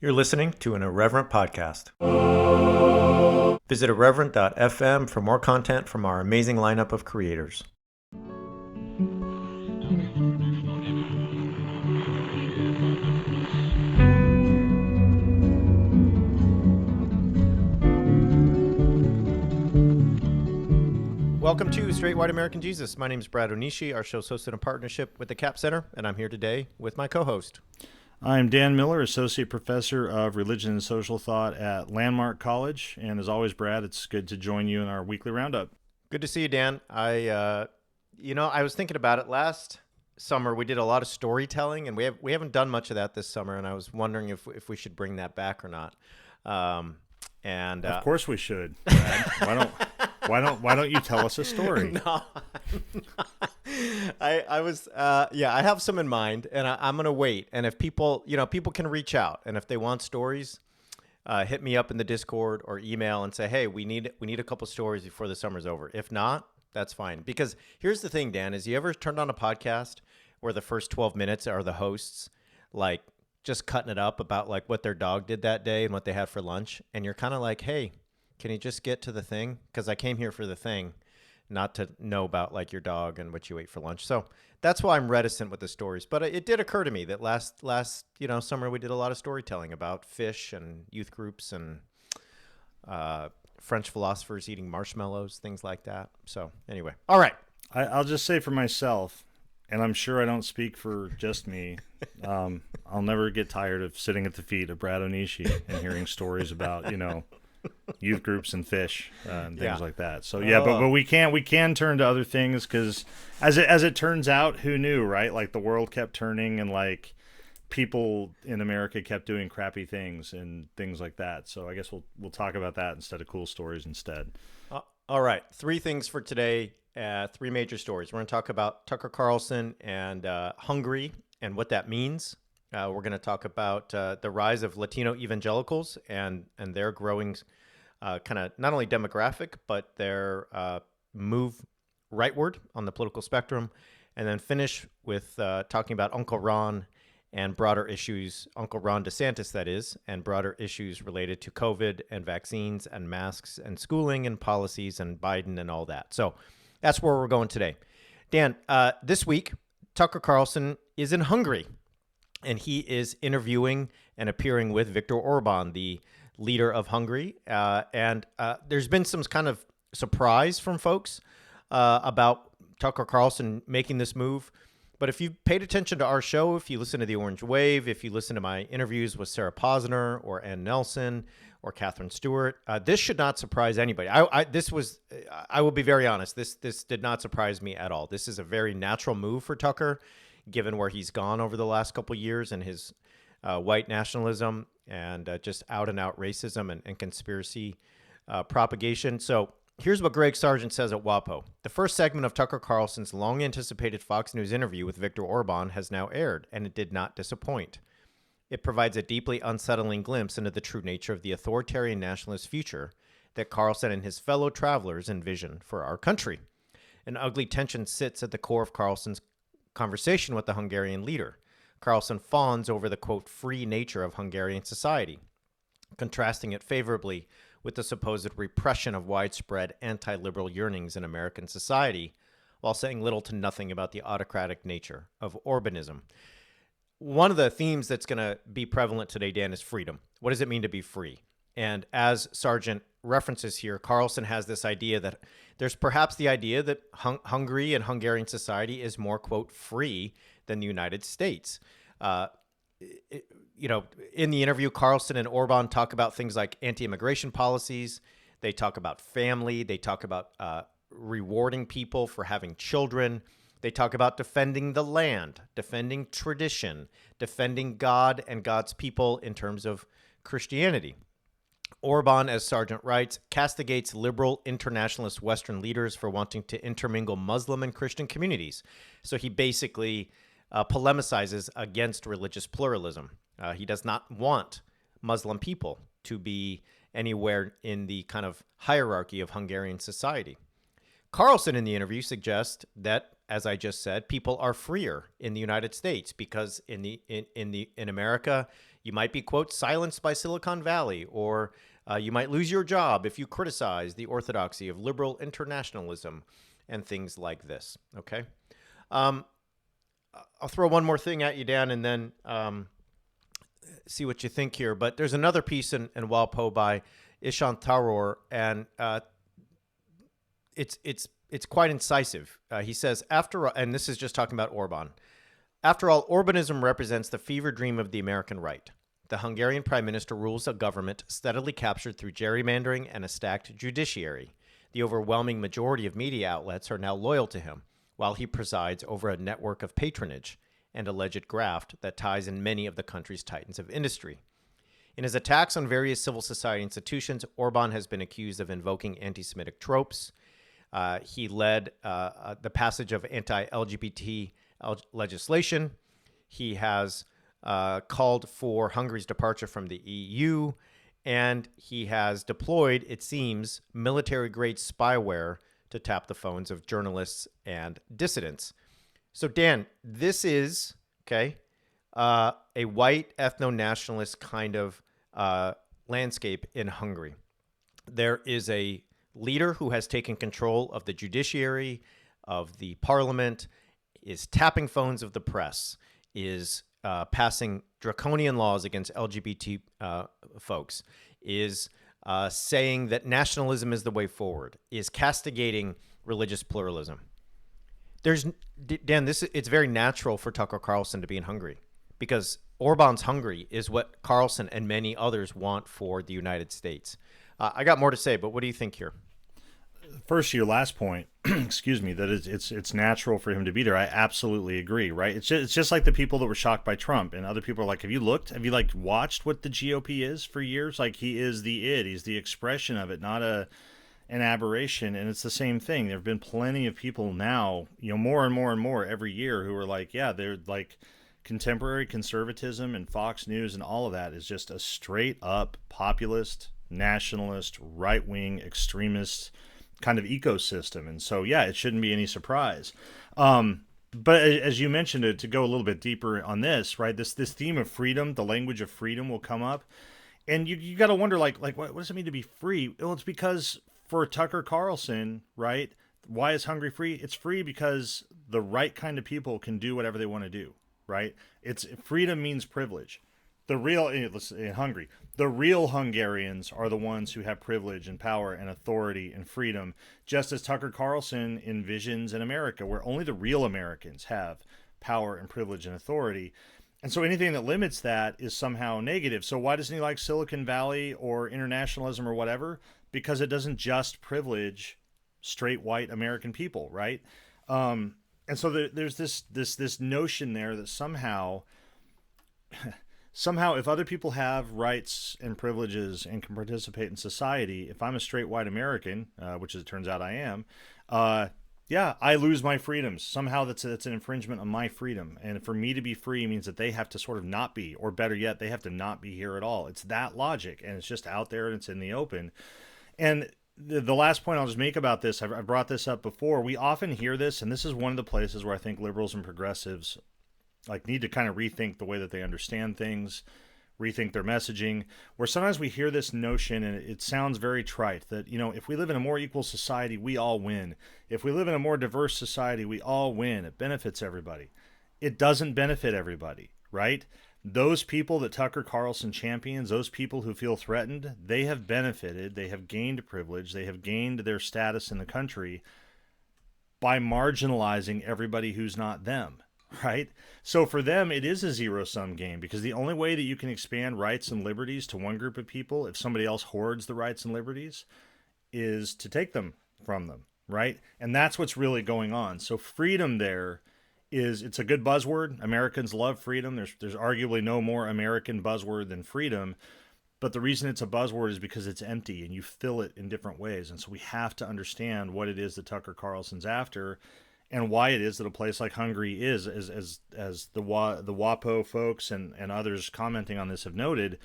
You're listening to an Irreverent podcast. Visit irreverent.fm for more content from our amazing lineup of creators. Welcome to Straight White American Jesus. My name is Brad Onishi. Our show's hosted in partnership with the CAP Center, and I'm here today with my co-host. I'm Dan Miller, Associate Professor of Religion and Social Thought at Landmark College. And as always, Brad, it's good to join you in our weekly roundup. Good to see you, Dan. I was thinking about it last summer. We did a lot of storytelling, and we haven't done much of that this summer, and I was wondering if we should bring that back or not. Of course we should, Brad. Why don't you tell us a story? No, I have some in mind, and I'm gonna wait. And if people can reach out, and if they want stories, hit me up in the Discord or email and say, hey, we need a couple stories before the summer's over. If not, that's fine. Because here's the thing, Dan, is you ever turned on a podcast where the first 12 minutes are the hosts like just cutting it up about like what their dog did that day and what they had for lunch, and you're kind of like, hey, can you just get to the thing? Because I came here for the thing, not to know about like your dog and what you ate for lunch. So that's why I'm reticent with the stories. But it did occur to me that last summer we did a lot of storytelling about fish and youth groups and French philosophers eating marshmallows, things like that. So anyway, all right. I'll just say for myself, and I'm sure I don't speak for just me, I'll never get tired of sitting at the feet of Brad Onishi and hearing stories about, youth groups and fish and things like that. So but we can turn to other things because as it turns out, who knew, right? Like the world kept turning and like people in America kept doing crappy things and things like that. So I guess we'll talk about that instead of cool stories instead. All right, 3 things for today. 3 major stories. We're going to talk about Tucker Carlson and Hungary and what that means. We're going to talk about the rise of Latino evangelicals and their growing kind of not only demographic, but their move rightward on the political spectrum, and then finish with talking about Uncle Ron and broader issues, Uncle Ron DeSantis, that is, and broader issues related to COVID and vaccines and masks and schooling and policies and Biden and all that. So that's where we're going today. Dan, this week, Tucker Carlson is in Hungary. And he is interviewing and appearing with Viktor Orban, the leader of Hungary. And there's been some kind of surprise from folks about Tucker Carlson making this move. But if you've paid attention to our show, if you listen to The Orange Wave, if you listen to my interviews with Sarah Posner or Ann Nelson or Catherine Stewart, this should not surprise anybody. I will be very honest, this did not surprise me at all. This is a very natural move for Tucker, given where he's gone over the last couple of years and his white nationalism and just out-and-out racism and conspiracy propagation. So here's what Greg Sargent says at WAPO. The first segment of Tucker Carlson's long-anticipated Fox News interview with Viktor Orban has now aired, and it did not disappoint. It provides a deeply unsettling glimpse into the true nature of the authoritarian nationalist future that Carlson and his fellow travelers envision for our country. An ugly tension sits at the core of Carlson's conversation with the Hungarian leader. Carlson fawns over the, quote, free nature of Hungarian society, contrasting it favorably with the supposed repression of widespread anti-liberal yearnings in American society, while saying little to nothing about the autocratic nature of Orbanism. One of the themes that's going to be prevalent today, Dan, is freedom. What does it mean to be free? And as Sargent references here, Carlson has this idea that there's perhaps the idea that Hungary and Hungarian society is more, quote, free than the United States. In the interview, Carlson and Orban talk about things like anti-immigration policies. They talk about family. They talk about rewarding people for having children. They talk about defending the land, defending tradition, defending God and God's people in terms of Christianity. Orban, as Sargent writes, castigates liberal internationalist Western leaders for wanting to intermingle Muslim and Christian communities. So he basically polemicizes against religious pluralism. He does not want Muslim people to be anywhere in the kind of hierarchy of Hungarian society. Carlson in the interview suggests that, as I just said, people are freer in the United States because in America, You might be, quote, silenced by Silicon Valley, or you might lose your job if you criticize the orthodoxy of liberal internationalism and things like this. Okay. I'll throw one more thing at you, Dan, and then see what you think here. But there's another piece in Walpo by Ishan Tharoor, and it's quite incisive. He says, after all, and this is just talking about Orban. After all, Orbanism represents the fever dream of the American right. The Hungarian prime minister rules a government steadily captured through gerrymandering and a stacked judiciary. The overwhelming majority of media outlets are now loyal to him, while he presides over a network of patronage and alleged graft that ties in many of the country's titans of industry. In his attacks on various civil society institutions, Orban has been accused of invoking anti-Semitic tropes. He led the passage of anti-LGBT legislation. He has called for Hungary's departure from the EU, and he has deployed, it seems, military-grade spyware to tap the phones of journalists and dissidents. So, Dan, this is, okay, a white ethno-nationalist kind of landscape in Hungary. There is a leader who has taken control of the judiciary, of the parliament, is tapping phones of the press, is passing draconian laws against LGBT folks, is saying that nationalism is the way forward, is castigating religious pluralism. Dan, it's very natural for Tucker Carlson to be in Hungary, because Orban's Hungary is what Carlson and many others want for the United States. I got more to say, but what do you think here? First, to your last point, excuse me, that it's natural for him to be there. I absolutely agree, right? It's just like the people that were shocked by Trump, and other people are like, have you watched what the GOP is for years? Like, he is he's the expression of it, not an aberration. And it's the same thing. There have been plenty of people now, more and more and more every year, who are like, yeah, they're like, contemporary conservatism and Fox News and all of that is just a straight up populist, nationalist, right-wing, extremist kind of ecosystem. And so, yeah, it shouldn't be any surprise. But as you mentioned, to go a little bit deeper on this, right, this theme of freedom, the language of freedom will come up. And you got to wonder, like what does it mean to be free? Well, it's because for Tucker Carlson, right, why is Hungary free? It's free because the right kind of people can do whatever they want to do, right? It's freedom means privilege. In Hungary, the real Hungarians are the ones who have privilege and power and authority and freedom, just as Tucker Carlson envisions in America, where only the real Americans have power and privilege and authority. And so anything that limits that is somehow negative. So why doesn't he like Silicon Valley or internationalism or whatever? Because it doesn't just privilege straight white American people, right? And so there's this notion there that somehow if other people have rights and privileges and can participate in society, if I'm a straight white American, which it turns out I am, I lose my freedoms. Somehow that's an infringement on my freedom. And for me to be free means that they have to sort of not be, or better yet, they have to not be here at all. It's that logic, and it's just out there and it's in the open. And the last point I'll just make about this, I've brought this up before. We often hear this, and this is one of the places where I think liberals and progressives need to kind of rethink the way that they understand things, rethink their messaging, where sometimes we hear this notion, and it sounds very trite, that, if we live in a more equal society, we all win. If we live in a more diverse society, we all win. It benefits everybody. It doesn't benefit everybody, right? Those people that Tucker Carlson champions, those people who feel threatened, they have benefited, they have gained privilege, they have gained their status in the country by marginalizing everybody who's not them. Right? So for them, it is a zero-sum game, because the only way that you can expand rights and liberties to one group of people, if somebody else hoards the rights and liberties, is to take them from them, right? And that's what's really going on. So freedom there it's a good buzzword. Americans love freedom. There's arguably no more American buzzword than freedom. But the reason it's a buzzword is because it's empty and you fill it in different ways. And so we have to understand what it is that Tucker Carlson's after, and why it is that a place like Hungary is, as the WAPO folks and others commenting on this have noted,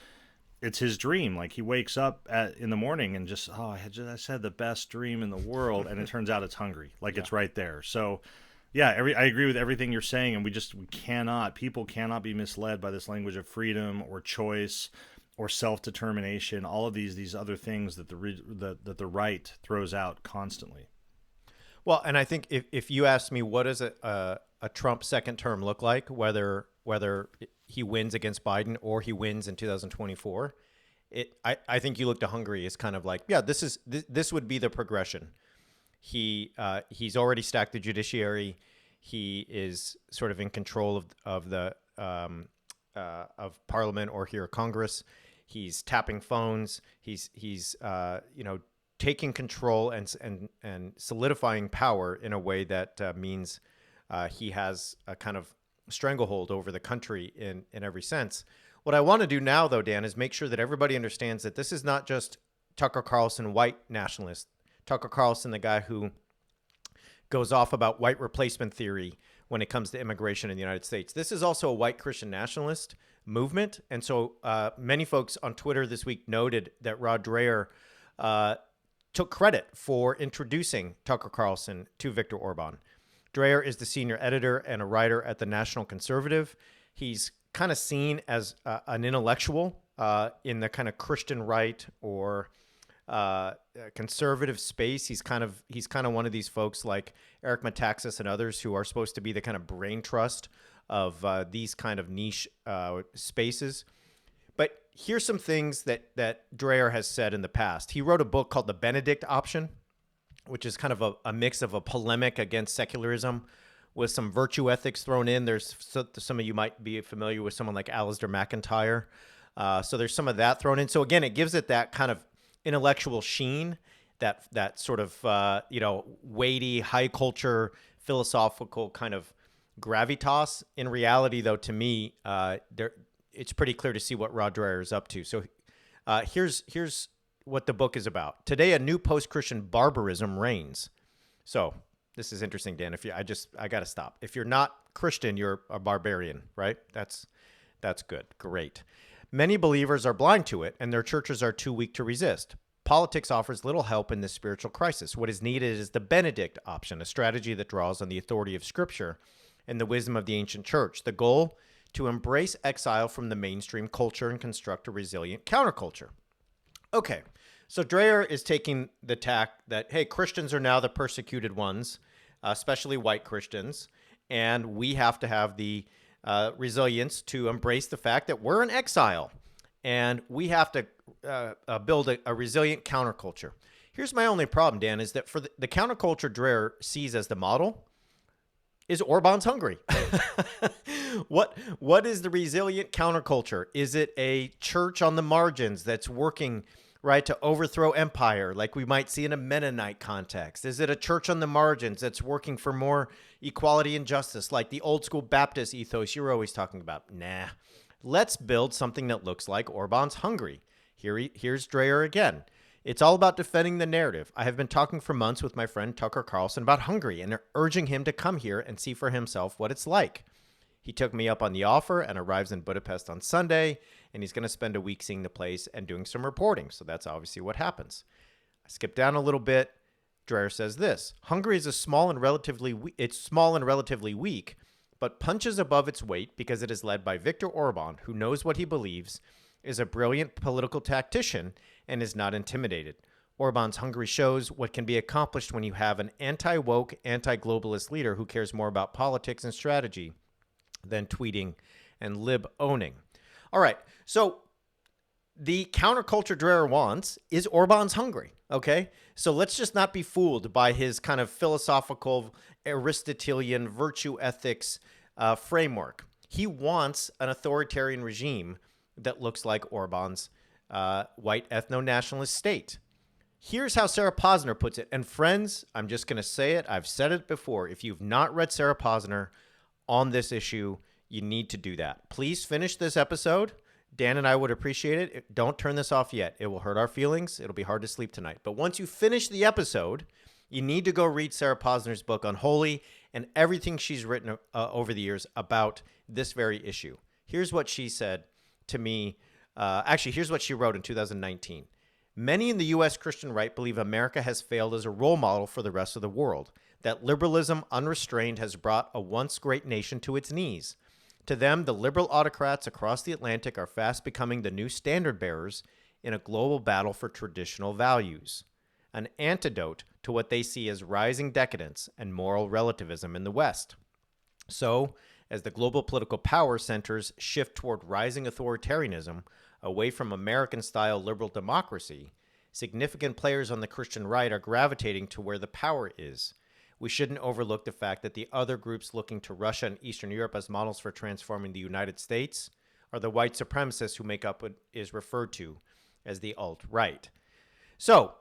it's his dream. Like, he wakes up in the morning and I just had the best dream in the world, and it turns out it's Hungary. Like, yeah. It's right there. So Yeah, I agree with everything you're saying, and people cannot be misled by this language of freedom or choice or self-determination, all of these other things that the right throws out constantly. Well, and I think if you ask me what does a Trump second term look like, whether he wins against Biden or he wins in 2024, I think you look to Hungary as kind of like, yeah, this would be the progression. He's already stacked the judiciary. He is sort of in control of the of Parliament or here Congress. He's tapping phones. He's taking control and solidifying power in a way that means he has a kind of stranglehold over the country in every sense. What I want to do now, though, Dan, is make sure that everybody understands that this is not just Tucker Carlson, white nationalist. Tucker Carlson, the guy who goes off about white replacement theory when it comes to immigration in the United States. This is also a white Christian nationalist movement. And so many folks on Twitter this week noted that Rod Dreher took credit for introducing Tucker Carlson to Viktor Orban. Dreher is the senior editor and a writer at the National Conservative. He's kind of seen as an intellectual in the kind of Christian right or conservative space. He's kind of one of these folks like Eric Metaxas and others who are supposed to be the kind of brain trust of these kind of niche spaces. But here's some things that Dreher has said in the past. He wrote a book called The Benedict Option, which is kind of a mix of a polemic against secularism with some virtue ethics thrown in. There's some of you might be familiar with someone like Alasdair MacIntyre. So there's some of that thrown in. So again, it gives it that kind of intellectual sheen, that sort of weighty, high culture, philosophical kind of gravitas. In reality, though, to me, it's pretty clear to see what Rod Dreher is up to. So here's what the book is about. Today, a new post-Christian barbarism reigns. So this is interesting, Dan. I got to stop. If you're not Christian, you're a barbarian, right? That's good. Great. Many believers are blind to it, and their churches are too weak to resist. Politics offers little help in this spiritual crisis. What is needed is the Benedict option, a strategy that draws on the authority of Scripture and the wisdom of the ancient church. The goal, to embrace exile from the mainstream culture and construct a resilient counterculture. Okay, so Dreher is taking the tack that, hey, Christians are now the persecuted ones, especially white Christians, and we have to have the resilience to embrace the fact that we're in exile, and we have to build a resilient counterculture. Here's my only problem, Dan, is that for the counterculture Dreher sees as the model is Orban's Hungary. What is the resilient counterculture? Is it a church on the margins that's working right to overthrow empire, like we might see in a Mennonite context? Is it a church on the margins that's working for more equality and justice, like the old school Baptist ethos you're always talking about? Nah. Let's build something that looks like Orban's Hungary. Here's Dreher again. It's all about defending the narrative. I have been talking for months with my friend Tucker Carlson about Hungary and urging him to come here and see for himself what it's like. He took me up on the offer and arrives in Budapest on Sunday, and he's going to spend a week seeing the place and doing some reporting. So that's obviously what happens. I skip down a little bit. Dreher says this: Hungary is small and relatively weak, but punches above its weight because it is led by Viktor Orban, who knows what he believes, is a brilliant political tactician, and is not intimidated. Orban's Hungary shows what can be accomplished when you have an anti-woke, anti-globalist leader who cares more about politics and strategy than tweeting and lib-owning. All right, so the counterculture Dreher wants is Orban's Hungary, okay? So let's just not be fooled by his kind of philosophical Aristotelian virtue ethics framework. He wants an authoritarian regime that looks like Orban's white ethno-nationalist state. Here's how Sarah Posner puts it. And friends, I'm just going to say it. I've said it before. If you've not read Sarah Posner on this issue, you need to do that. Please finish this episode. Dan and I would appreciate it. Don't turn this off yet. It will hurt our feelings. It'll be hard to sleep tonight. But once you finish the episode, you need to go read Sarah Posner's book on Holy and everything she's written over the years about this very issue. Here's what she said to me. Here's what she wrote in 2019. Many in the U.S. Christian right believe America has failed as a role model for the rest of the world. that liberalism unrestrained has brought a once great nation to its knees. To them, the liberal autocrats across the Atlantic are fast becoming the new standard bearers in a global battle for traditional values, an antidote to what they see as rising decadence and moral relativism in the West. So, as the global political power centers shift toward rising authoritarianism away from American-style liberal democracy, significant players on the Christian right are gravitating to where the power is. We shouldn't overlook the fact that the other groups looking to Russia and Eastern Europe as models for transforming the United States are the white supremacists who make up what is referred to as the alt-right. So,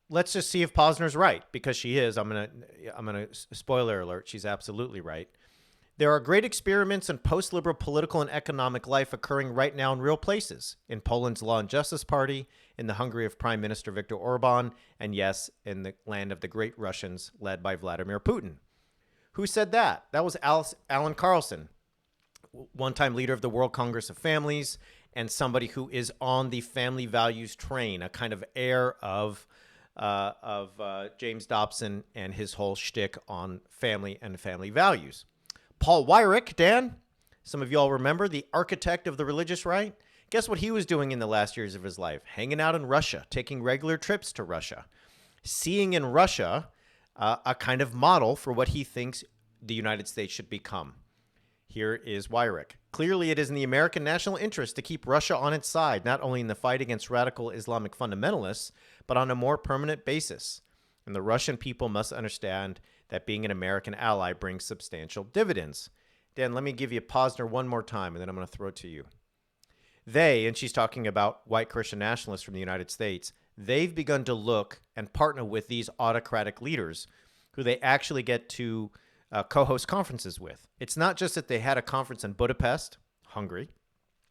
let's just see if Posner's right, because she is. I'm gonna spoiler alert, she's absolutely right. There are great experiments in post-liberal political and economic life occurring right now in real places, in Poland's Law and Justice Party, in the Hungary of Prime Minister Viktor Orban, and yes, in the land of the great Russians led by Vladimir Putin. Who said that? That was Alan Carlson, one-time leader of the World Congress of Families, and somebody who is on the family values train, a kind of heir of James Dobson and his whole shtick on family and family values. Paul Weyrich, Dan, some of you all remember, the architect of the religious right. Guess what he was doing in the last years of his life? Hanging out in Russia, taking regular trips to Russia, seeing in Russia a kind of model for what he thinks the United States should become. Here is Weyrich. Clearly, it is in the American national interest to keep Russia on its side, not only in the fight against radical Islamic fundamentalists, but on a more permanent basis. And the Russian people must understand that being an American ally brings substantial dividends. Dan, let me give you Posner one more time, and then I'm going to throw it to you. They, and she's talking about white Christian nationalists from the United States, they've begun to look and partner with these autocratic leaders who they actually get to co-host conferences with. It's not just that they had a conference in Budapest, Hungary.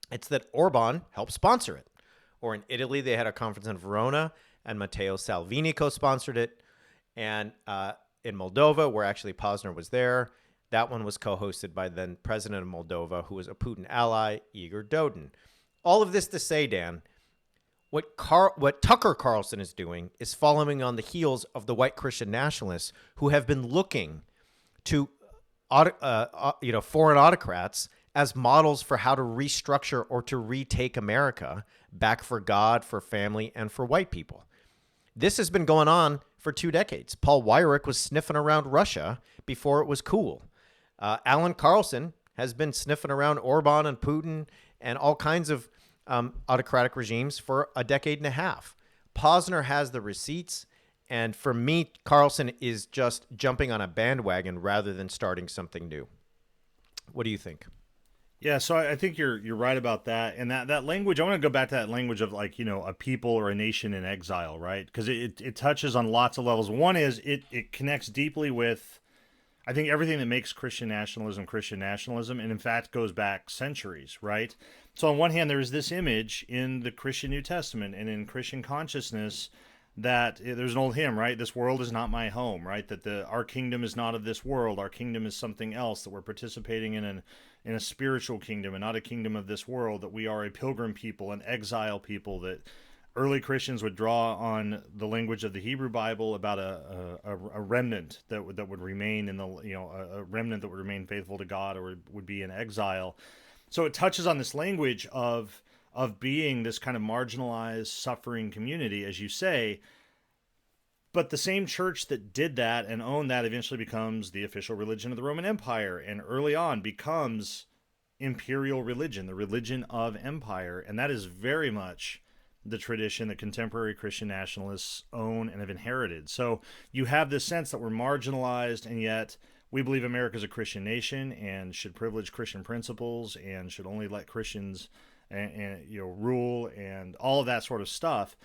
It's that Orban helped sponsor it. Or in Italy, they had a conference in Verona, and Matteo Salvini co-sponsored it. And in Moldova, where actually Posner was there, that one was co-hosted by then President of Moldova, who was a Putin ally, Igor Dodon. All of this to say, Dan, what Tucker Carlson is doing is following on the heels of the white Christian nationalists who have been looking to foreign autocrats as models for how to restructure or to retake America back for God, for family, and for white people. This has been going on for 2 decades. Paul Weyrich was sniffing around Russia before it was cool. Alan Carlson has been sniffing around Orban and Putin and all kinds of autocratic regimes for a decade and a half. Posner has the receipts. And for me, Carlson is just jumping on a bandwagon rather than starting something new. What do you think? Yeah, so I think you're right about that. And that language, I want to go back to that language of a people or a nation in exile, right? Because it touches on lots of levels. One is it connects deeply with, I think, everything that makes Christian nationalism, and in fact goes back centuries, right? So on one hand, there is this image in the Christian New Testament and in Christian consciousness that there's an old hymn, right? This world is not my home, right? That our kingdom is not of this world. Our kingdom is something else. That we're participating in a spiritual kingdom and not a kingdom of this world. That we are a pilgrim people, an exile people. That early Christians would draw on the language of the Hebrew Bible about a remnant that would remain in a remnant that would remain faithful to God or would be in exile. So it touches on this language of being this kind of marginalized, suffering community, as you say. But the same church that did that and owned that eventually becomes the official religion of the Roman Empire, and early on becomes imperial religion, the religion of empire. And that is very much the tradition that contemporary Christian nationalists own and have inherited. So you have this sense that we're marginalized, and yet we believe America is a Christian nation and should privilege Christian principles and should only let Christians and rule and all of that sort of stuff.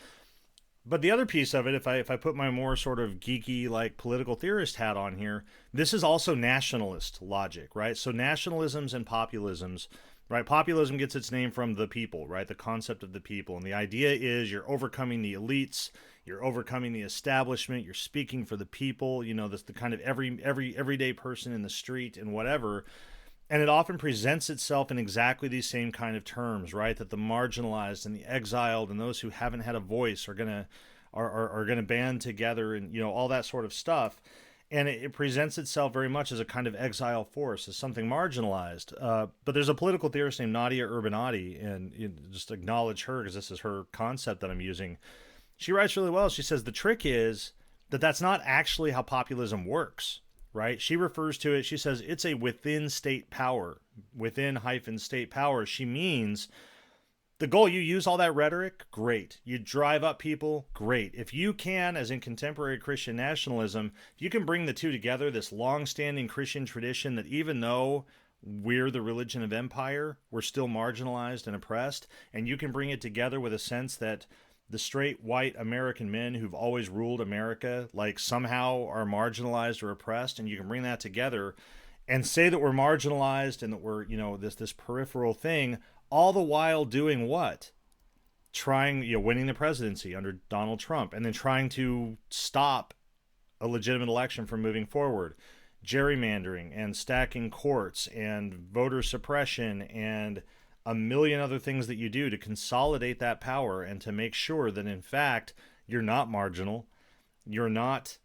But the other piece of it, if I put my more sort of geeky political theorist hat on here, this is also nationalist logic, right? So nationalisms and populisms, right? Populism gets its name from the people, right? The concept of the people. And the idea is you're overcoming the elites, you're overcoming the establishment, you're speaking for the people, this the kind of everyday person in the street and whatever. And it often presents itself in exactly these same kind of terms, right? That the marginalized and the exiled and those who haven't had a voice are gonna band together and all that sort of stuff. And it presents itself very much as a kind of exile force, as something marginalized. But there's a political theorist named Nadia Urbanati, and just acknowledge her because this is her concept that I'm using. She writes really well. She says the trick is that that's not actually how populism works, right? She refers to it, she says it's a within state power, within hyphen state power. She means the goal, you use all that rhetoric, great. You drive up people, great. If you can, as in contemporary Christian nationalism, if you can bring the two together, this long-standing Christian tradition that even though we're the religion of empire, we're still marginalized and oppressed, and you can bring it together with a sense that the straight white American men who've always ruled America, like somehow are marginalized or oppressed, and you can bring that together and say that we're marginalized and that we're, this peripheral thing, all the while doing what? Trying, winning the presidency under Donald Trump, and then trying to stop a legitimate election from moving forward. Gerrymandering and stacking courts and voter suppression and a million other things that you do to consolidate that power and to make sure that, in fact, you're not marginal. You're not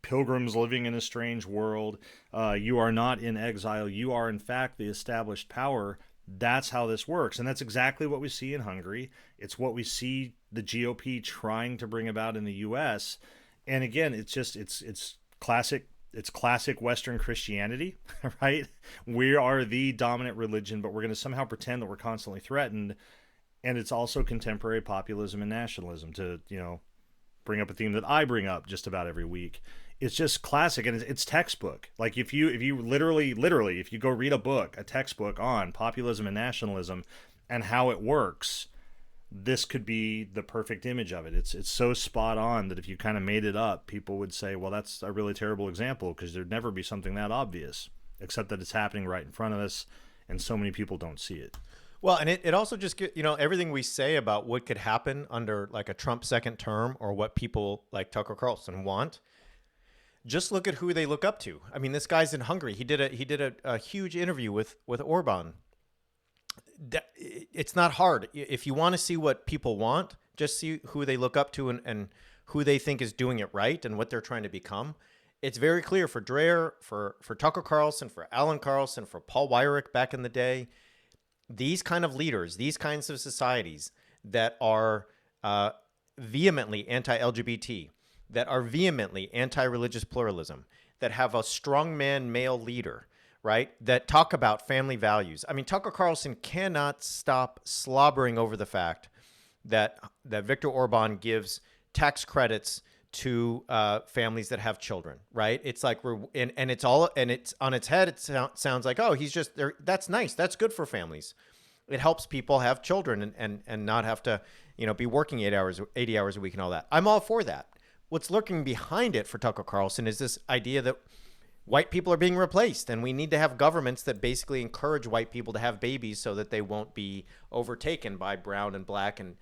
pilgrims living in a strange world. You are not in exile. You are, in fact, the established power. That's how this works. And that's exactly what we see in Hungary. It's what we see the GOP trying to bring about in the U.S. And again, it's classic Western Christianity, right? We are the dominant religion, but we're going to somehow pretend that we're constantly threatened. And it's also contemporary populism and nationalism, to, bring up a theme that I bring up just about every week. It's just classic, and it's textbook. Like if you literally, if you go read a textbook on populism and nationalism and how it works, this could be the perfect image of it. It's so spot on that if you kind of made it up, people would say, well, that's a really terrible example, because there'd never be something that obvious, except that it's happening right in front of us, and so many people don't see it. Well, and it also just everything we say about what could happen under like a Trump second term, or what people like Tucker Carlson want. Just look at who they look up to. I mean, this guy's in Hungary. He did a huge interview with Orban. It's not hard. If you want to see what people want, just see who they look up to and who they think is doing it right and what they're trying to become. It's very clear for Dreher, for Tucker Carlson, for Alan Carlson, for Paul Weyrich back in the day. These kind of leaders, these kinds of societies that are vehemently anti-LGBT, that are vehemently anti-religious pluralism, that have a strongman male leader, right, that talk about family values. I mean, Tucker Carlson cannot stop slobbering over the fact that Viktor Orban gives tax credits to families that have children, right? It's like it's on its head. It sounds like, oh, he's just there. That's nice. That's good for families. It helps people have children and not have to, be working 80 hours a week and all that. I'm all for that. What's lurking behind it for Tucker Carlson is this idea that white people are being replaced, and we need to have governments that basically encourage white people to have babies so that they won't be overtaken by brown and black and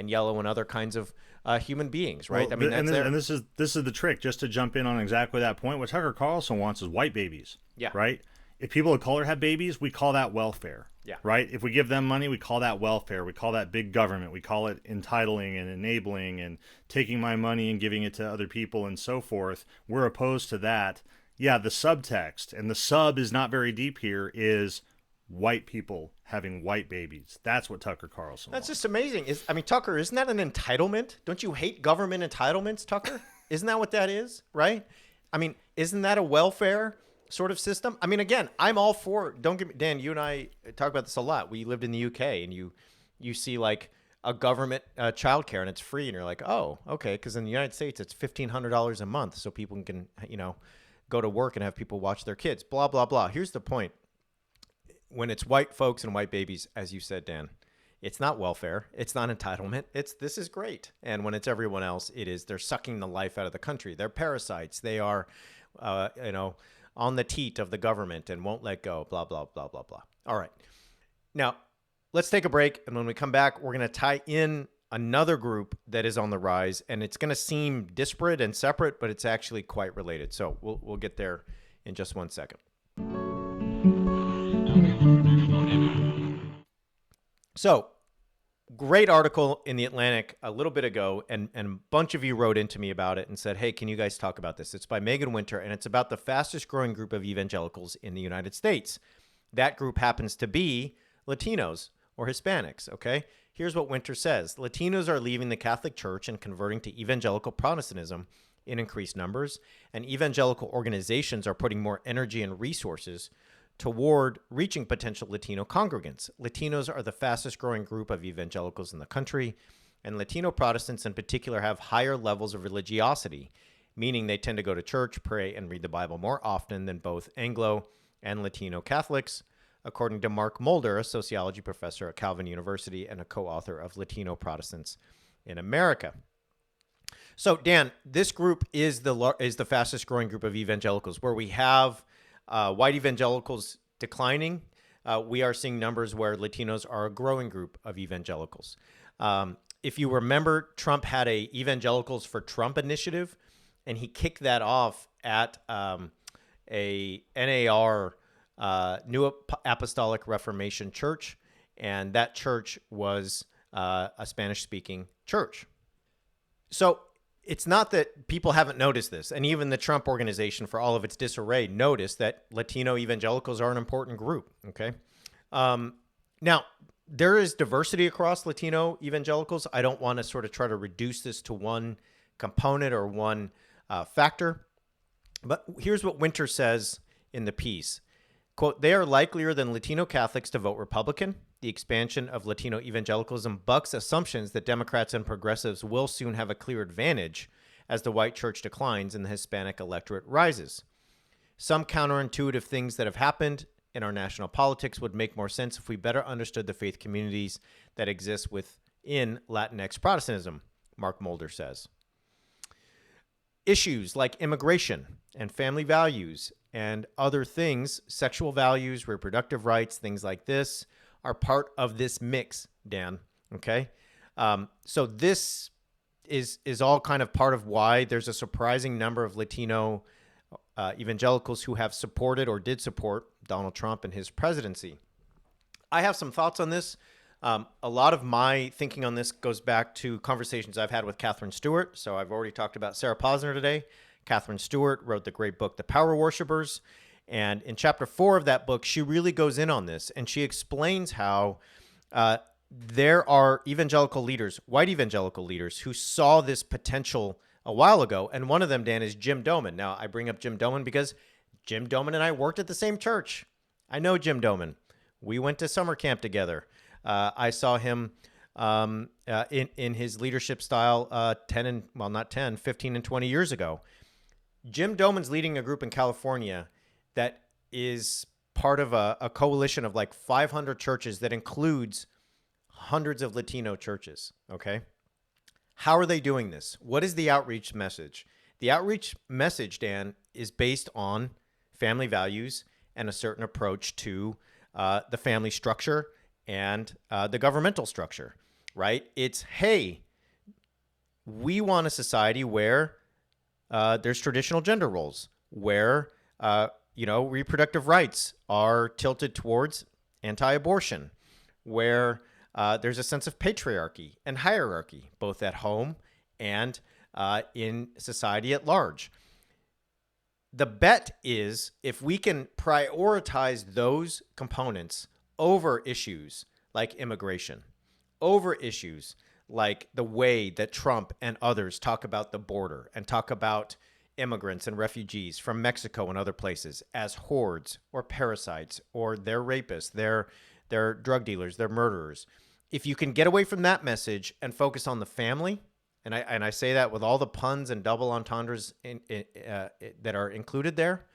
yellow and other kinds of human beings, right? Well, I mean, this is the trick. Just to jump in on exactly that point, what Tucker Carlson wants is white babies. Yeah. Right. If people of color have babies, we call that welfare. Yeah. Right. If we give them money, we call that welfare. We call that big government. We call it entitling and enabling and taking my money and giving it to other people and so forth. We're opposed to that. Yeah, the subtext, and the sub is not very deep here, is white people having white babies. That's what Tucker Carlson wants. Just amazing. Tucker, isn't that an entitlement? Don't you hate government entitlements, Tucker? Isn't that what that is, right? I mean, isn't that a welfare sort of system? I mean, again, I'm all for, don't get me, Dan, you and I talk about this a lot. We lived in the UK, and you see like a government childcare, and it's free, and you're like, oh, okay, because in the United States, it's $1,500 a month, so people can, go to work and have people watch their kids, blah, blah, blah. Here's the point. When it's white folks and white babies, as you said, Dan, it's not welfare. It's not entitlement. This is great. And when it's everyone else, they're sucking the life out of the country. They're parasites. They are, on the teat of the government and won't let go, blah, blah, blah, blah, blah. All right. Now, let's take a break. And when we come back, we're going to tie in another group that is on the rise, and it's going to seem disparate and separate, but it's actually quite related. So we'll get there in just 1 second. So great article in the Atlantic a little bit ago, and a bunch of you wrote into me about it and said, hey, can you guys talk about this? It's by Megan Winter, and it's about the fastest growing group of evangelicals in the United States. That group happens to be Latinos or Hispanics, okay? Here's what Winter says. Latinos are leaving the Catholic Church and converting to evangelical Protestantism in increased numbers, and evangelical organizations are putting more energy and resources toward reaching potential Latino congregants. Latinos are the fastest growing group of evangelicals in the country, and Latino Protestants in particular have higher levels of religiosity, meaning they tend to go to church, pray, and read the Bible more often than both Anglo and Latino Catholics, according to Mark Mulder, a sociology professor at Calvin University and a co-author of Latino Protestants in America. So, Dan, this group is the fastest growing group of evangelicals. Where we have white evangelicals declining, we are seeing numbers where Latinos are a growing group of evangelicals. If you remember, Trump had a Evangelicals for Trump initiative, and he kicked that off at a NAR, New Apostolic Reformation Church, and that church was a Spanish-speaking church. So it's not that people haven't noticed this, and even the Trump organization, for all of its disarray, noticed that Latino evangelicals are an important group, okay? Now, there is diversity across Latino evangelicals. I don't want to sort of try to reduce this to one component or one factor, but here's what Winter says in the piece. Quote, they are likelier than Latino Catholics to vote Republican. The expansion of Latino evangelicalism bucks assumptions that Democrats and progressives will soon have a clear advantage as the white church declines and the Hispanic electorate rises. Some counterintuitive things that have happened in our national politics would make more sense if we better understood the faith communities that exist within Latinx Protestantism, Mark Mulder says. Issues like immigration and family values and other things, sexual values, reproductive rights, things like this, are part of this mix, Dan, okay? So this is all kind of part of why there's a surprising number of Latino evangelicals who have supported or did support Donald Trump and his presidency. I have some thoughts on this. A lot of my thinking on this goes back to conversations I've had with Catherine Stewart. So I've already talked about Sarah Posner today. Catherine Stewart wrote the great book, The Power Worshippers. And in chapter 4 of that book, she really goes in on this. And she explains how there are evangelical leaders, white evangelical leaders, who saw this potential a while ago. And one of them, Dan, is Jim Doman. Now, I bring up Jim Doman because Jim Doman and I worked at the same church. I know Jim Doman. We went to summer camp together. I saw him in his leadership style 15 and 20 years ago. Jim Doman's leading a group in California that is part of a coalition of like 500 churches that includes hundreds of Latino churches, okay? How are they doing this? What is the outreach message? The outreach message, Dan, is based on family values and a certain approach to the family structure and the governmental structure, right? It's, hey, we want a society where there's traditional gender roles, where reproductive rights are tilted towards anti-abortion, where there's a sense of patriarchy and hierarchy, both at home and in society at large. The bet is if we can prioritize those components over issues like immigration, over issues like the way that Trump and others talk about the border and talk about immigrants and refugees from Mexico and other places as hordes or parasites or they're rapists, they're drug dealers, they're murderers. If you can get away from that message and focus on the family, and I say that with all the puns and double entendres that are included there,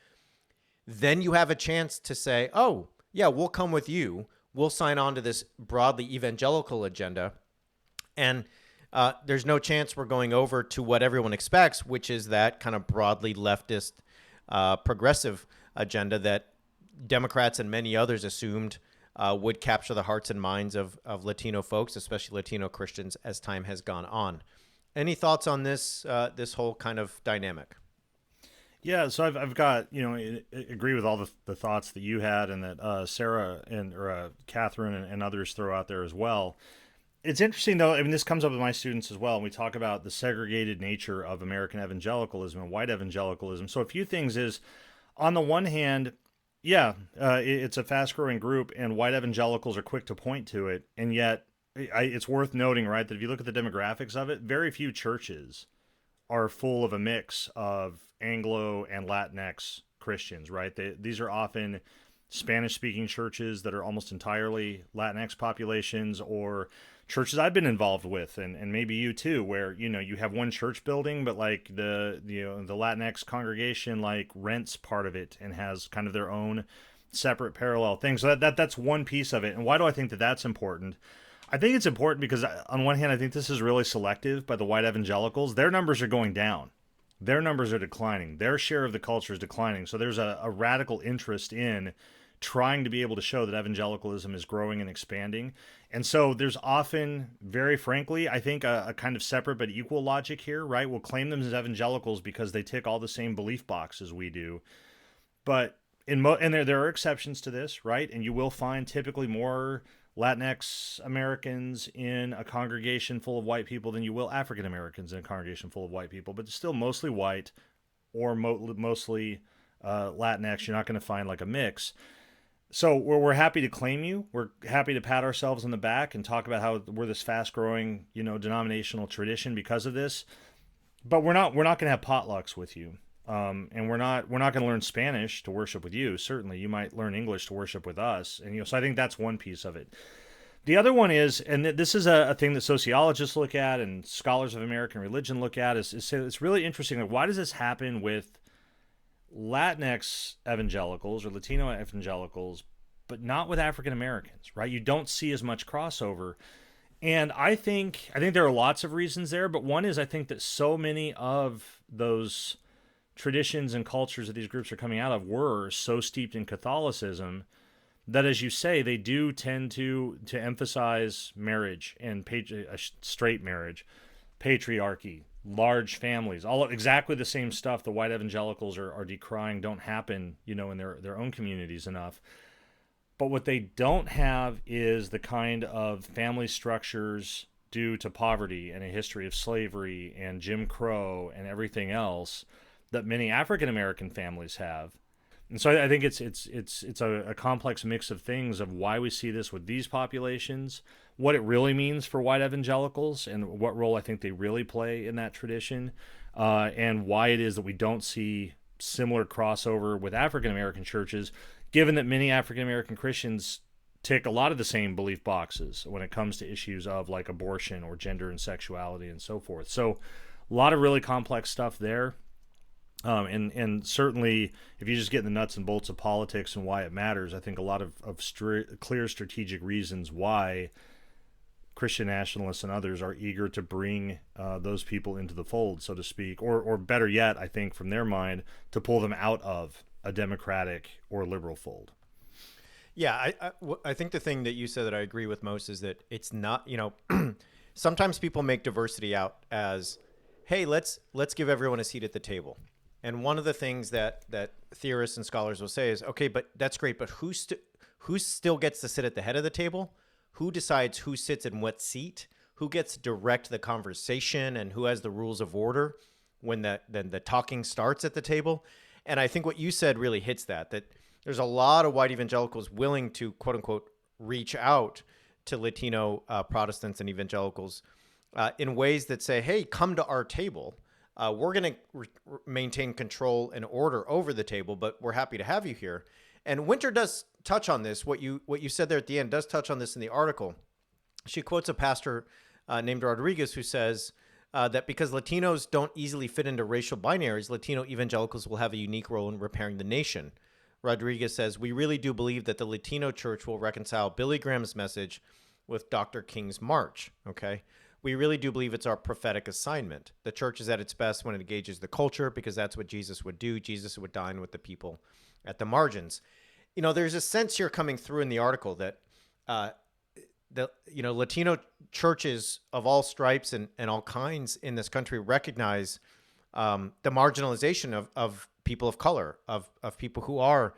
then you have a chance to say, oh, yeah, we'll come with you. We'll sign on to this broadly evangelical agenda. And there's no chance we're going over to what everyone expects, which is that kind of broadly leftist progressive agenda that Democrats and many others assumed would capture the hearts and minds of Latino folks, especially Latino Christians, as time has gone on. Any thoughts on this this whole kind of dynamic? Yeah, so I've got, agree with all the thoughts that you had and that Sarah and Catherine and others throw out there as well. It's interesting, though. I mean, this comes up with my students as well. And we talk about the segregated nature of American evangelicalism and white evangelicalism. So, a few things is on the one hand, yeah, it's a fast growing group, and white evangelicals are quick to point to it. And yet, it's worth noting, right, that if you look at the demographics of it, very few churches are full of a mix of Anglo and Latinx Christians, right? These are often Spanish speaking churches that are almost entirely Latinx populations, or churches I've been involved with, and maybe you too, where, you have one church building, but like the Latinx congregation like rents part of it and has kind of their own separate parallel thing. So that's one piece of it. And why do I think that that's important? I think it's important because on one hand, I think this is really selective by the white evangelicals. Their numbers are going down. Their numbers are declining. Their share of the culture is declining. So there's a radical interest in trying to be able to show that evangelicalism is growing and expanding. And so there's often, very frankly, I think a kind of separate but equal logic here, right? We'll claim them as evangelicals because they tick all the same belief boxes we do. But and there are exceptions to this, right? And you will find typically more Latinx Americans in a congregation full of white people than you will African Americans in a congregation full of white people. But it's still mostly white or mostly Latinx. You're not going to find like a mix. So we're happy to claim you. We're happy to pat ourselves on the back and talk about how we're this fast-growing, denominational tradition because of this. But we're not going to have potlucks with you, and we're not going to learn Spanish to worship with you. Certainly, you might learn English to worship with us, and so I think that's one piece of it. The other one is, and this is a thing that sociologists look at and scholars of American religion look at, is it's really interesting. Like, why does this happen with Latinx evangelicals or Latino evangelicals, but not with African Americans, right? You don't see as much crossover. And I think there are lots of reasons there, but one is I think that so many of those traditions and cultures that these groups are coming out of were so steeped in Catholicism that, as you say, they do tend to emphasize marriage and a straight marriage, patriarchy, large families, all exactly the same stuff the white evangelicals are decrying don't happen, in their own communities enough. But what they don't have is the kind of family structures due to poverty and a history of slavery and Jim Crow and everything else that many African American families have. And so I think it's a complex mix of things of why we see this with these populations, what it really means for white evangelicals, and what role I think they really play in that tradition, and why it is that we don't see similar crossover with African American churches, given that many African American Christians tick a lot of the same belief boxes when it comes to issues of like abortion or gender and sexuality and so forth. So a lot of really complex stuff there. And certainly, if you just get in the nuts and bolts of politics and why it matters, I think a lot of clear strategic reasons why Christian nationalists and others are eager to bring those people into the fold, so to speak, or better yet, I think from their mind, to pull them out of a Democratic or liberal fold. Yeah, I think the thing that you said that I agree with most is that it's not, sometimes people make diversity out as, hey, let's give everyone a seat at the table. And one of the things that theorists and scholars will say is, okay, but that's great, but who still gets to sit at the head of the table? Who decides who sits in what seat? Who gets to direct the conversation, and who has the rules of order when the talking starts at the table? And I think what you said really hits that there's a lot of white evangelicals willing to, quote unquote, reach out to Latino Protestants and evangelicals in ways that say, hey, come to our table. We're going to maintain control and order over the table, but we're happy to have you here. And Winter does touch on this. What you said there at the end does touch on this in the article. She quotes a pastor named Rodriguez who says that because Latinos don't easily fit into racial binaries, Latino evangelicals will have a unique role in repairing the nation. Rodriguez says, we really do believe that the Latino church will reconcile Billy Graham's message with Dr. King's march. Okay. We really do believe it's our prophetic assignment. The church is at its best when it engages the culture because that's what Jesus would do. Jesus would dine with the people at the margins. There's a sense here coming through in the article that Latino churches of all stripes and all kinds in this country recognize the marginalization of people of color, of people who are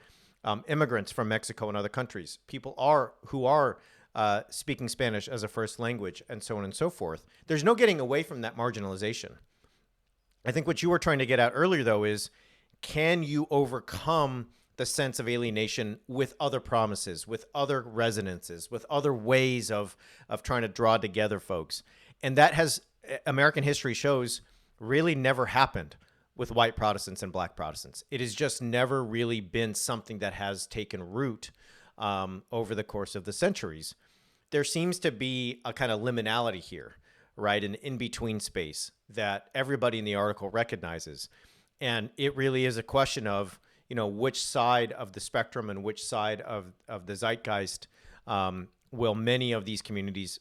immigrants from Mexico and other countries, people who are speaking Spanish as a first language, and so on and so forth. There's no getting away from that marginalization. I think what you were trying to get at earlier, though, is can you overcome the sense of alienation with other promises, with other resonances, with other ways of trying to draw together folks? And that has, American history shows, really never happened with white Protestants and black Protestants. It has just never really been something that has taken root over the course of the centuries. There seems to be a kind of liminality here, right? An in-between space that everybody in the article recognizes. And it really is a question of, which side of the spectrum and which side of the zeitgeist will many of these communities,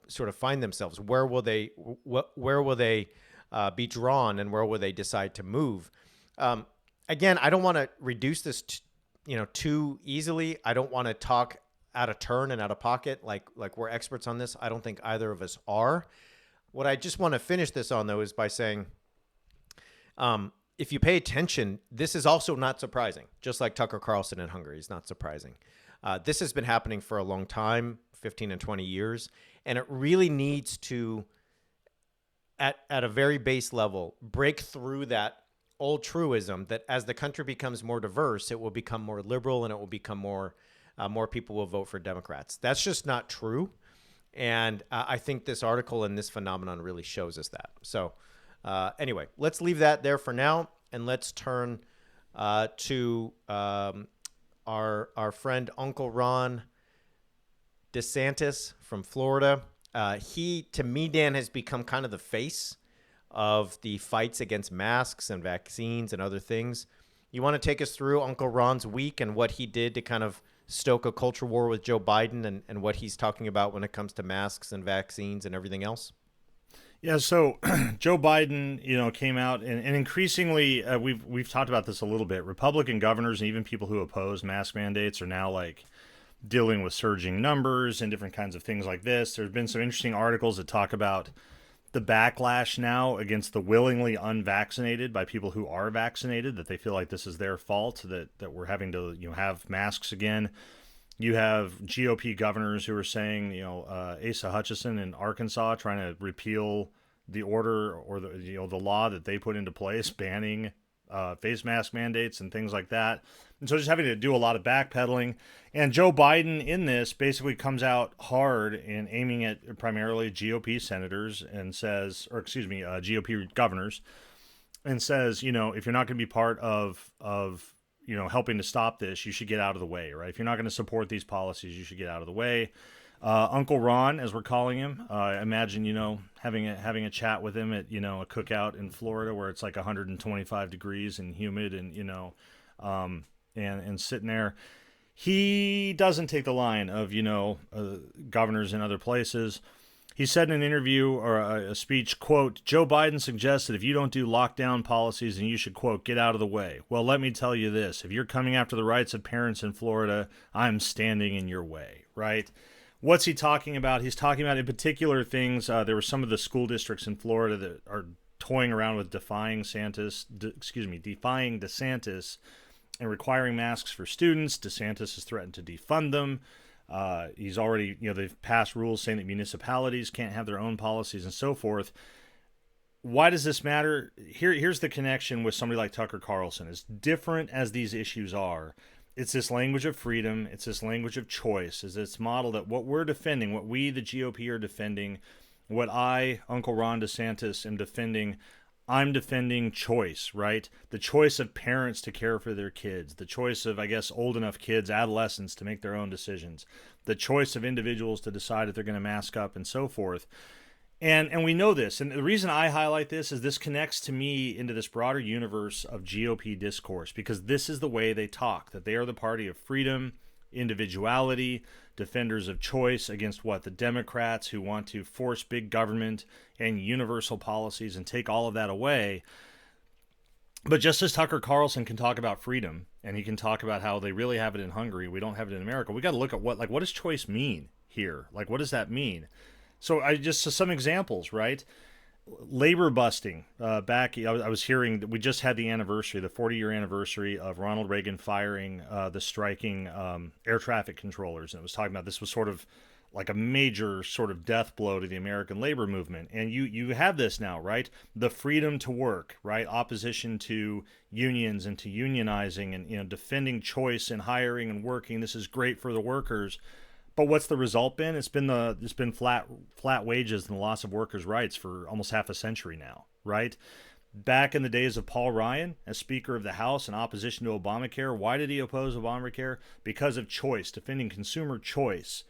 sort of find themselves? Where will they be drawn, and where will they decide to move? Again, I don't want to reduce this, too easily. I don't want to talk out of turn and out of pocket like we're experts on this. I don't think either of us are. What I just want to finish this on, though, is by saying, if you pay attention, this is also not surprising. Just like Tucker Carlson in Hungary is not surprising. This has been happening for a long time, 15 and 20 years, and it really needs to, at a very base level, break through that old truism that as the country becomes more diverse, it will become more liberal and it will become more people will vote for Democrats. That's just not true. And I think this article and this phenomenon really shows us that. So anyway, let's leave that there for now, and let's turn to our friend Uncle Ron DeSantis from Florida. He, to me, Dan, has become kind of the face of the fights against masks and vaccines and other things. You want to take us through Uncle Ron's week and what he did to kind of stoke a culture war with Joe Biden and what he's talking about when it comes to masks and vaccines and everything else? Yeah, so Joe Biden, came out and increasingly, we've talked about this a little bit. Republican governors and even people who oppose mask mandates are now dealing with surging numbers and different kinds of things like this. There's been some interesting articles that talk about the backlash now against the willingly unvaccinated by people who are vaccinated, that they feel like this is their fault, that we're having to have masks again. You have GOP governors who are saying, Asa Hutchinson in Arkansas trying to repeal the order or the law that they put into place banning face mask mandates and things like that. And so just having to do a lot of backpedaling. And Joe Biden in this basically comes out hard and aiming at primarily GOP senators and says, GOP governors, and says, if you're not going to be part of helping to stop this, you should get out of the way, right? If you're not going to support these policies, you should get out of the way. Uncle Ron, as we're calling him, imagine, having a chat with him at, a cookout in Florida where it's like 125 degrees and humid and, and sitting there. He doesn't take the line of, governors in other places. He said in an interview or a speech, quote, Joe Biden suggests that if you don't do lockdown policies, then you should, quote, get out of the way. Well, let me tell you this. If you're coming after the rights of parents in Florida, I'm standing in your way, right? What's he talking about? He's talking about, in particular, things. There were some of the school districts in Florida that are toying around with defying DeSantis and requiring masks for students. DeSantis has threatened to defund them. He's already, they've passed rules saying that municipalities can't have their own policies and so forth. Why does this matter? Here's the connection with somebody like Tucker Carlson. As different as these issues are, it's this language of freedom. It's this language of choice. It's this model that what we're defending, what we, the GOP, are defending, what I, Uncle Ron DeSantis, am defending, I'm defending choice, right? The choice of parents to care for their kids, the choice of, old enough kids, adolescents, to make their own decisions, the choice of individuals to decide if they're going to mask up and so forth. And we know this. And the reason I highlight this is this connects to me into this broader universe of GOP discourse, because this is the way they talk, that they are the party of freedom, individuality, defenders of choice against the Democrats who want to force big government and universal policies and take all of that away. But just as Tucker Carlson can talk about freedom and he can talk about how they really have it in Hungary, we don't have it in America, we got to look at what does choice mean here? What does that mean? So some examples, right? Labor busting. I was hearing that we just had the 40-year anniversary of Ronald Reagan firing the striking air traffic controllers. And it was talking about this was sort of like a major sort of death blow to the American labor movement. And you have this now, right? The freedom to work, right? Opposition to unions and to unionizing, and defending choice in hiring and working. This is great for the workers. But what's the result been? It's been flat wages and the loss of workers' rights for almost half a century now, right? Back in the days of Paul Ryan as Speaker of the House in opposition to Obamacare, why did he oppose Obamacare? Because of choice, defending consumer choice.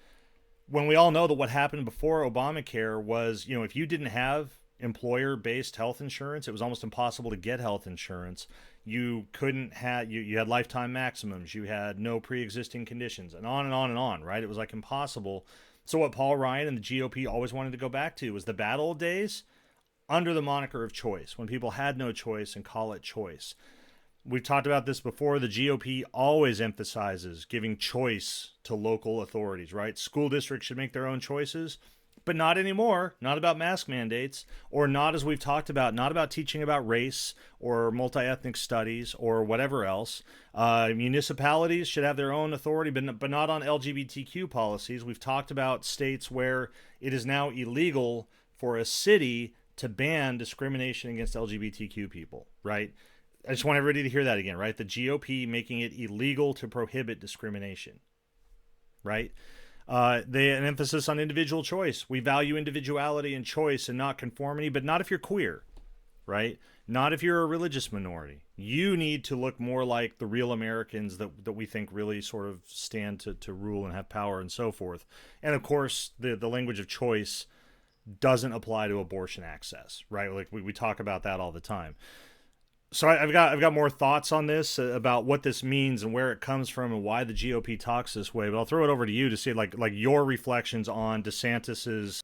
When we all know that what happened before Obamacare was, if you didn't have employer-based health insurance, it was almost impossible to get health insurance. You couldn't have, you had lifetime maximums, you had no pre-existing conditions, and on and on and on, right? It was like impossible. So what Paul Ryan and the GOP always wanted to go back to was the bad old days under the moniker of choice, when people had no choice and call it choice. We've talked about this before. The GOP always emphasizes giving choice to local authorities, right? School districts should make their own choices, but not anymore. Not about mask mandates, or not, as we've talked about, not about teaching about race or multi-ethnic studies or whatever else. Municipalities should have their own authority, but not on LGBTQ policies. We've talked about states where it is now illegal for a city to ban discrimination against LGBTQ people, right? I just want everybody to hear that again, right? The GOP making it illegal to prohibit discrimination, right? An emphasis on individual choice. We value individuality and choice and not conformity, but not if you're queer, right? Not if you're a religious minority. You need to look more like the real Americans that we think really sort of stand to rule and have power and so forth. And of course, the language of choice doesn't apply to abortion access, right? Like we talk about that all the time. So I've got more thoughts on this about what this means and where it comes from and why the GOP talks this way. But I'll throw it over to you to see like your reflections on DeSantis's.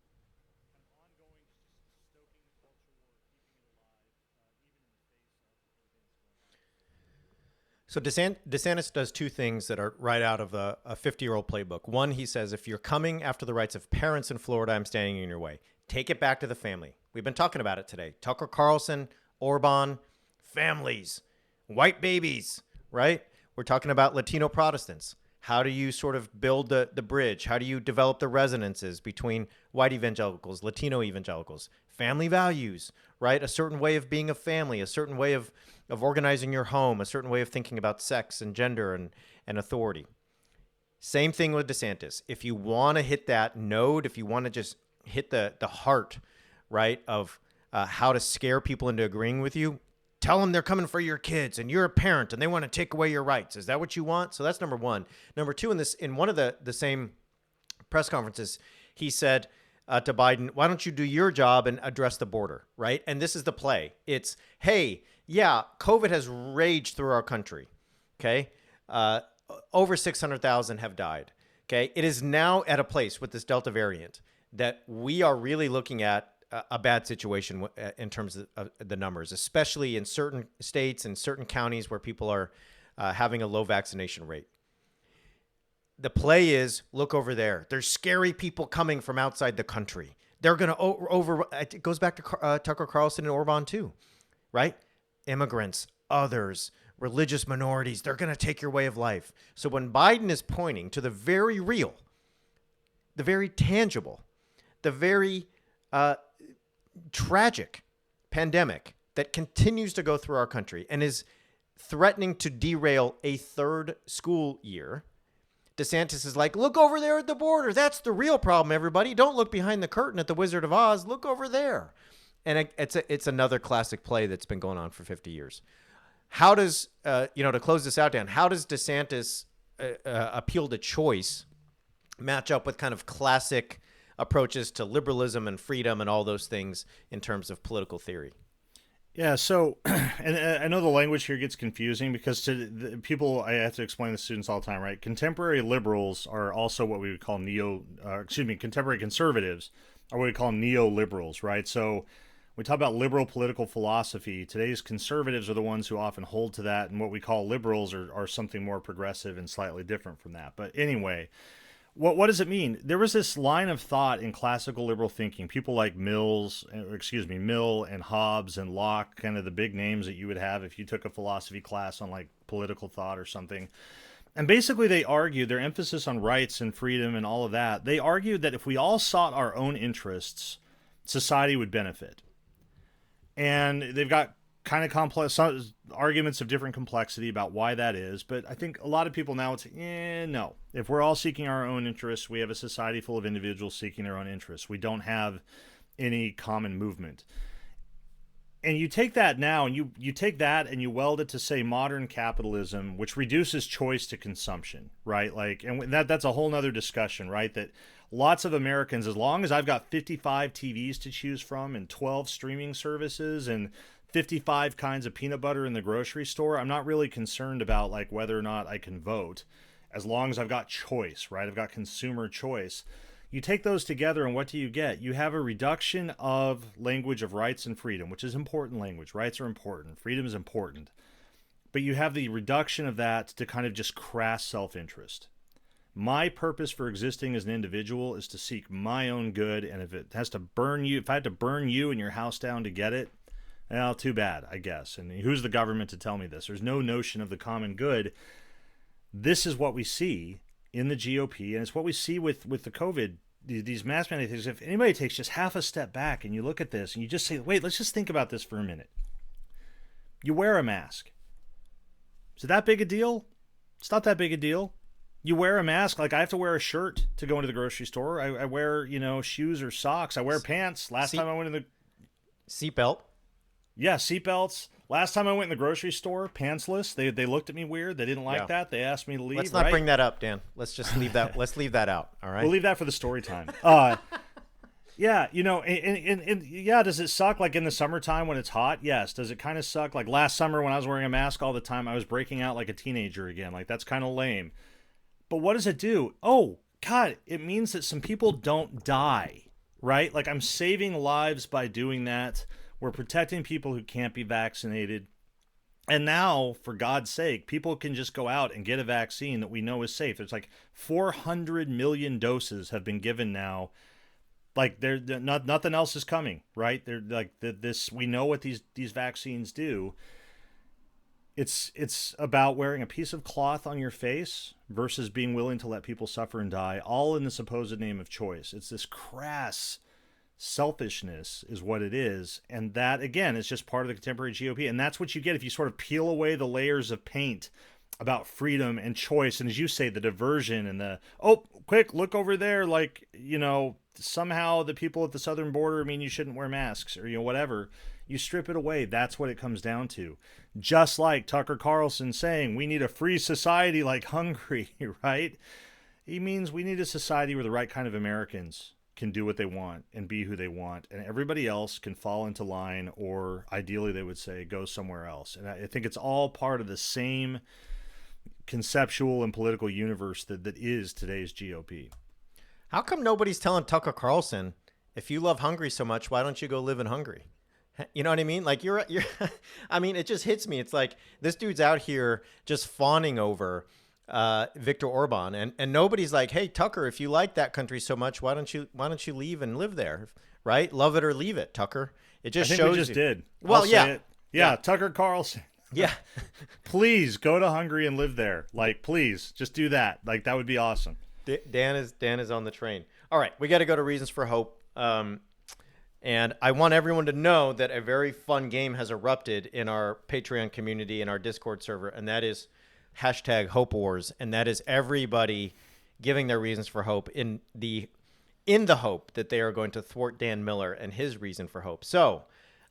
So DeSantis does two things that are right out of a 50-year-old playbook. One, he says, if you're coming after the rights of parents in Florida, I'm standing in your way. Take it back to the family. We've been talking about it today. Tucker Carlson, Orban, families, white babies, right? We're talking about Latino Protestants. How do you sort of build the bridge? How do you develop the resonances between white evangelicals, Latino evangelicals? Family values, right? A certain way of being a family, a certain way of organizing your home, a certain way of thinking about sex and gender and authority. Same thing with DeSantis. If you want to hit that node, if you want to just hit the heart, right, of how to scare people into agreeing with you, tell them they're coming for your kids and you're a parent and they want to take away your rights. Is that what you want? So that's number one. Number two, in one of the same press conferences, he said to Biden, why don't you do your job and address the border, right? And this is the play. It's, hey, yeah, COVID has raged through our country, okay? Over 600,000 have died, okay? It is now at a place with this Delta variant that we are really looking at a bad situation in terms of the numbers, especially in certain states and certain counties where people are having a low vaccination rate. The play is, look over there. There's scary people coming from outside the country. They're going to it goes back to Tucker Carlson and Orban too, right? Immigrants, others, religious minorities, they're going to take your way of life. So when Biden is pointing to the very real, the very tangible, the very tragic pandemic that continues to go through our country and is threatening to derail a third school year, DeSantis is like, look over there at the border. That's the real problem, everybody. Don't look behind the curtain at the Wizard of Oz. Look over there. And it's another classic play that's been going on for 50 years. How does, to close this out, Dan, how does DeSantis appeal to choice match up with kind of classic approaches to liberalism and freedom and all those things in terms of political theory? Yeah, so, and I know the language here gets confusing because to the people, I have to explain to students all the time, right? Contemporary liberals are also what we would call contemporary conservatives are what we call neoliberals, right? So we talk about liberal political philosophy. Today's conservatives are the ones who often hold to that, and what we call liberals are something more progressive and slightly different from that. But anyway, what does it mean? There was this line of thought in classical liberal thinking. People like Mill and Hobbes and Locke, kind of the big names that you would have if you took a philosophy class on like political thought or something. And basically, they argued their emphasis on rights and freedom and all of that. They argued that if we all sought our own interests, society would benefit. And they've got kind of complex arguments of different complexity about why that is. But I think a lot of people now would say, no. If we're all seeking our own interests, we have a society full of individuals seeking their own interests. We don't have any common movement. And you take that now and you take that and you weld it to, say, modern capitalism, which reduces choice to consumption, right? Like, and that's a whole nother discussion, right? That lots of Americans, as long as I've got 55 TVs to choose from and 12 streaming services and 55 kinds of peanut butter in the grocery store, I'm not really concerned about like whether or not I can vote, as long as I've got choice, right? I've got consumer choice. You take those together and what do you get? You have a reduction of language of rights and freedom, which is important language. Rights are important. Freedom is important. But you have the reduction of that to kind of just crass self-interest. My purpose for existing as an individual is to seek my own good. And if it has to burn you, if I had to burn you and your house down to get it, well, too bad, I guess. And who's the government to tell me this? There's no notion of the common good. This is what we see in the GOP, and it's what we see with the COVID, these mask mandates. If anybody takes just half a step back and you look at this and you just say, wait, let's just think about this for a minute. You wear a mask. Is it that big a deal? It's not that big a deal. You wear a mask. Like, I have to wear a shirt to go into the grocery store. I wear, shoes or socks. I wear pants. Last time I went in the... Seatbelt. Yeah, seatbelts. Last time I went in the grocery store, pantsless, they looked at me weird. They didn't like that. They asked me to leave. Let's not bring that up, Dan. Let's just leave that. Let's leave that out. All right. We'll leave that for the story time. Yeah, and yeah, does it suck like in the summertime when it's hot? Yes. Does it kind of suck? Like last summer when I was wearing a mask all the time, I was breaking out like a teenager again. Like that's kind of lame. But what does it do? Oh, God, it means that some people don't die, right? Like I'm saving lives by doing that. We're protecting people who can't be vaccinated. And now, for God's sake, people can just go out and get a vaccine that we know is safe. There's like 400 million doses have been given now. Like nothing else is coming, right? They're like this. We know what these vaccines do. It's about wearing a piece of cloth on your face versus being willing to let people suffer and die, all in the supposed name of choice. It's this crass selfishness is what it is. And that, again, is just part of the contemporary GOP. And that's what you get if you sort of peel away the layers of paint about freedom and choice. And as you say, the diversion and the, oh, quick, look over there. Like, somehow the people at the southern border mean you shouldn't wear masks or, whatever. You strip it away. That's what it comes down to. Just like Tucker Carlson saying we need a free society like Hungary, right? He means we need a society where the right kind of Americans can do what they want and be who they want, and everybody else can fall into line, or ideally they would say go somewhere else. And I think it's all part of the same conceptual and political universe that is today's GOP. How come nobody's telling Tucker Carlson, if you love Hungary so much, why don't you go live in Hungary? You know what I mean? Like you're I mean, it just hits me. It's like this dude's out here just fawning over Viktor Orban, and nobody's like, hey, Tucker, if you like that country so much, why don't you leave and live there, right? Love it or leave it, Tucker. It just shows. We just did. Well, yeah, Tucker Carlson. Yeah, please go to Hungary and live there. Like, please, just do that. Like, that would be awesome. Dan is on the train. All right, we got to go to Reasons for Hope. And I want everyone to know that a very fun game has erupted in our Patreon community and our Discord server, and that is hashtag Hope Wars, and that is everybody giving their reasons for hope in the hope that they are going to thwart Dan Miller and his reason for hope. So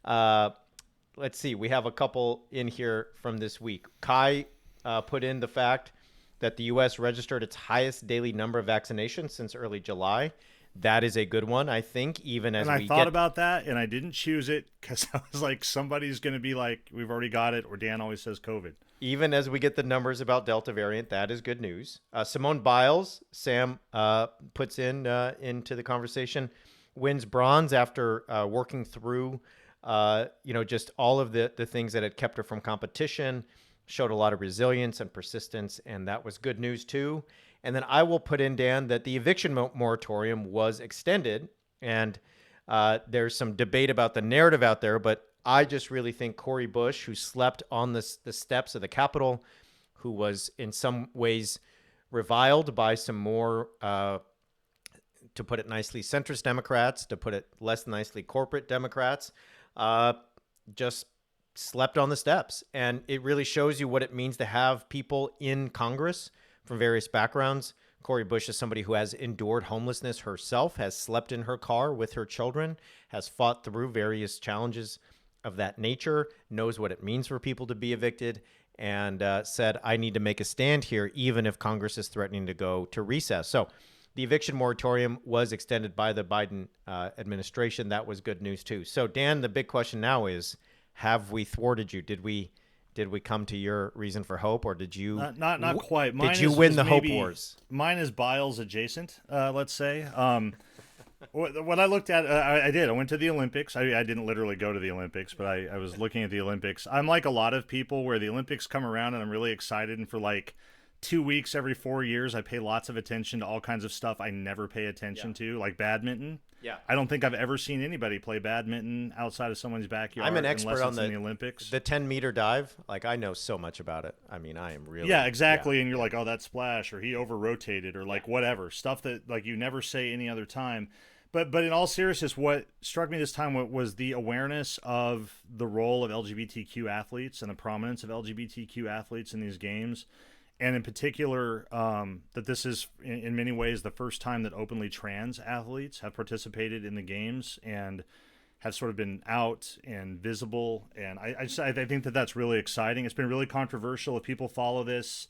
let's see. We have a couple in here from this week. Kai put in the fact that the U.S. registered its highest daily number of vaccinations since early July. That is a good one, I think, even as I thought about that, and I didn't choose it because I was like, somebody's going to be like, we've already got it, or Dan always says COVID. Even as we get the numbers about Delta variant, that is good news. Simone Biles, Sam puts into the conversation, wins bronze after working through, just all of the things that had kept her from competition, showed a lot of resilience and persistence, and that was good news too. And then I will put in, Dan, that the eviction moratorium was extended, and there's some debate about the narrative out there, but I just really think Cori Bush, who slept on the steps of the Capitol, who was in some ways reviled by some more, to put it nicely, centrist Democrats, to put it less nicely, corporate Democrats, just slept on the steps. And it really shows you what it means to have people in Congress from various backgrounds. Cori Bush is somebody who has endured homelessness herself, has slept in her car with her children, has fought through various challenges of that nature, knows what it means for people to be evicted, and said, I need to make a stand here, even if Congress is threatening to go to recess. So the eviction moratorium was extended by the Biden administration. That was good news, too. So, Dan, the big question now is, have we thwarted you? Did we come to your reason for hope, or did you not quite? Mine did you win the hope wars? Mine is Biles adjacent, let's say. What I looked at, I did. I went to the Olympics. I didn't literally go to the Olympics, but I was looking at the Olympics. I'm like a lot of people where the Olympics come around and I'm really excited, and for like 2 weeks every 4 years, I pay lots of attention to all kinds of stuff I never pay attention to, like badminton. Yeah. I don't think I've ever seen anybody play badminton outside of someone's backyard. I'm an expert on in the Olympics. The 10-meter dive. Like, I know so much about it. I mean, I am really. Yeah, exactly. Yeah. And you're like, oh, that splash, or he over-rotated, or like whatever. Stuff that like you never say any other time. But in all seriousness, what struck me this time was the awareness of the role of LGBTQ athletes and the prominence of LGBTQ athletes in these games. And in particular, that this is in many ways the first time that openly trans athletes have participated in the games and have sort of been out and visible. And I think that that's really exciting. It's been really controversial. If people follow this,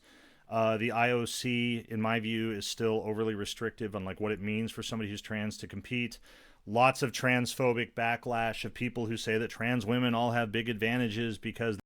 the IOC, in my view, is still overly restrictive on like what it means for somebody who's trans to compete. Lots of transphobic backlash of people who say that trans women all have big advantages because